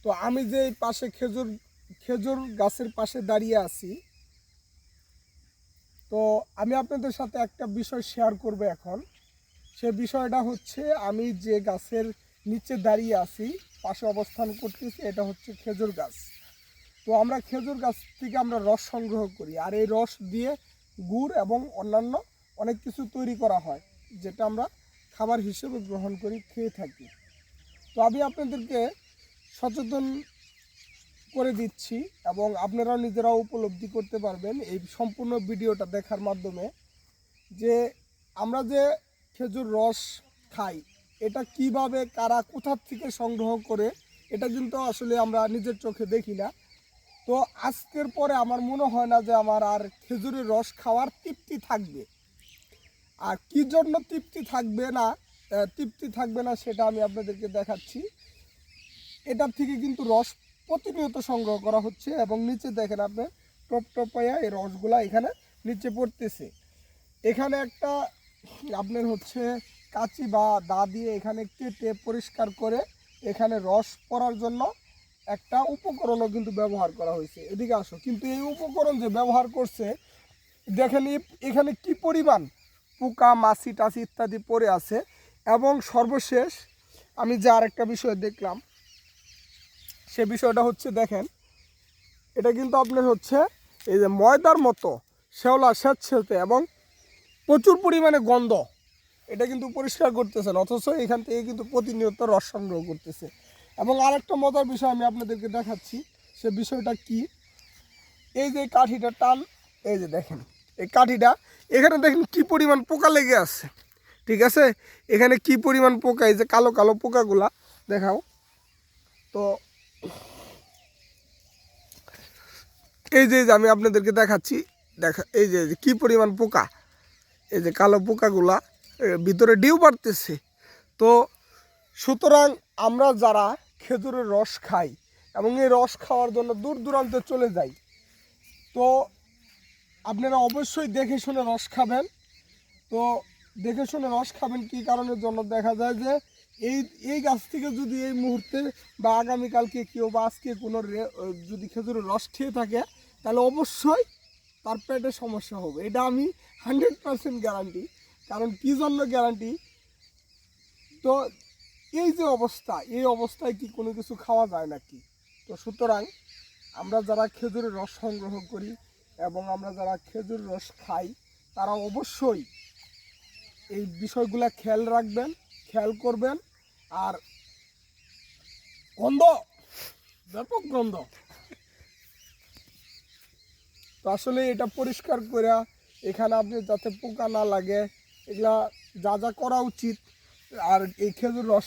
তো আমি যে পাশে খেজুর গাছের পাশে দাঁড়িয়ে আছি, তো আমি আপনাদের সাথে একটা বিষয় শেয়ার করব এখন। সে বিষয়টা হচ্ছে, আমি যে গাছের নিচে দাঁড়িয়ে আছি, পাশে অবস্থান করতেছি, এটা হচ্ছে খেজুর গাছ। তো আমরা খেজুর গাছ থেকে আমরা রস সংগ্রহ করি, আর এই রস দিয়ে গুড় এবং অন্যান্য অনেক কিছু তৈরি করা হয়, যেটা আমরা খাবার হিসেবে গ্রহণ করি, খেয়ে থাকি। তো আমি আপনাদেরকে সচেতন করে দিচ্ছি এবং আপনারাও নিজেরাও উপলব্ধি করতে পারবেন এই সম্পূর্ণ ভিডিওটা দেখার মাধ্যমে, যে আমরা যে খেজুর রস খাই, এটা কিভাবে কারা কোথা থেকে সংগ্রহ করে, এটা কিন্তু আসলে আমরা নিজের চোখে দেখি না। তো আজকের পরে আমার মনে হয় না যে আমার আর খেজুরের রস খাওয়ার তৃপ্তি থাকবে। আর কি জন্য তৃপ্তি থাকবে না সেটা আমি আপনাদেরকে দেখাচ্ছি। এটার থেকে কিন্তু রস প্রতিনিয়ত সংগ্রহ করা হচ্ছে এবং নিচে দেখেন আপনি টপটপাইয়া এই রসগুলা এখানে নিচে পড়তেছে। এখানে একটা আপনার হচ্ছে কাঁচি বা দা দিয়ে এখানে কেটে পরিষ্কার করে এখানে রস পড়ার জন্য একটা উপকরণও কিন্তু ব্যবহার করা হয়েছে। এদিকে আসো, কিন্তু এই উপকরণ যে ব্যবহার করছে, দেখেন এখানে কি পরিমাণ পোকা মাছি টাছি ইত্যাদি পড়ে আছে। এবং সর্বশেষ আমি যে আরেকটা বিষয় দেখলাম, সে বিষয়টা হচ্ছে, দেখেন এটা কিন্তু আপনার হচ্ছে এই যে ময়দার মতো শ্যাওলা স্যাঁতস্যাঁতে এবং প্রচুর পরিমাণে গন্ধ, এটা কিন্তু পরিষ্কার করতেছেন, অথচ এখান থেকে কিন্তু প্রতিনিয়ত রস সংগ্রহ করতেছে। এবং আরেকটা মজার বিষয় আমি আপনাদেরকে দেখাচ্ছি, সে বিষয়টা কি, এই যে কাঠিটা টান, এই যে দেখেন এই কাঠিটা, এখানে দেখেন কি পরিমাণ পোকা লেগে আছে, ঠিক আছে, এখানে কি পরিমাণ পোকা, এই যে কালো কালো পোকাগুলা দেখাও তো, এই যে আমি আপনাদেরকে দেখাচ্ছি, এই যে কি পরিমাণ পোকা, এই যে কালো পোকাগুলা ভিতরে ডিউ পারতেছে। তো সুতরাং আমরা যারা খেজুরের রস খাই এবং এই রস খাওয়ার জন্য দূর দূরান্তে চলে যাই, তো আপনারা অবশ্যই দেখে শুনে রস খাবেন। তো দেখে শুনে রস খাবেন কী কারণের জন্য, দেখা যায় যে এই গাছ থেকে যদি এই মুহূর্তে বা আগামীকালকে কেউ বা আজকে কোনো যদি খেজুরের রস খেয়ে থাকে, তাহলে অবশ্যই তার পেটে সমস্যা হবে। এটা আমি 100% গ্যারান্টি। কারণ কী জন্য গ্যারান্টি, তো এই যে অবস্থা, এই অবস্থায় কি কোনো কিছু খাওয়া যায় নাকি? তো সুতরাং আমরা যারা খেজুরের রস সংগ্রহ করি এবং আমরা যারা খেজুর রস খাই, তারা অবশ্যই এই বিষয়গুলো খেয়াল রাখবেন, খেয়াল করবেন। আর গন্ধ, ব্যাপক গন্ধ, তো আসলে এটা পরিষ্কার করে এখানে আপনি যাতে পোকা না লাগে, এগুলা যা যা করা উচিত। আর এই খেজুর রস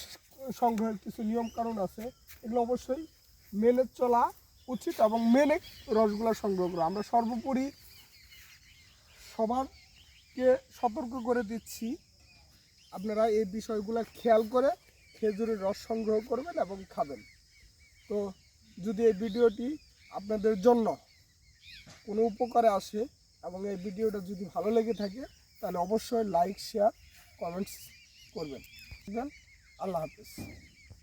সংগ্রহের কিছু নিয়ম কানুন আছে, এগুলো অবশ্যই মেনে চলা উচিত এবং মেনে রসগুলো সংগ্রহ করা। আমরা সর্বোপরি সবারকে সতর্ক করে দিচ্ছি, আপনারা এই বিষয়গুলো খেয়াল করে খেজুরের রস সংগ্রহ করবেন এবং খাবেন। তো যদি এই ভিডিওটি আপনাদের জন্য কোনো উপকারে আসে এবং এই ভিডিওটা যদি ভালো লেগে থাকে, তাহলে অবশ্যই লাইক শেয়ার কমেন্টস করবেন। আল্লাহ হাফেজ।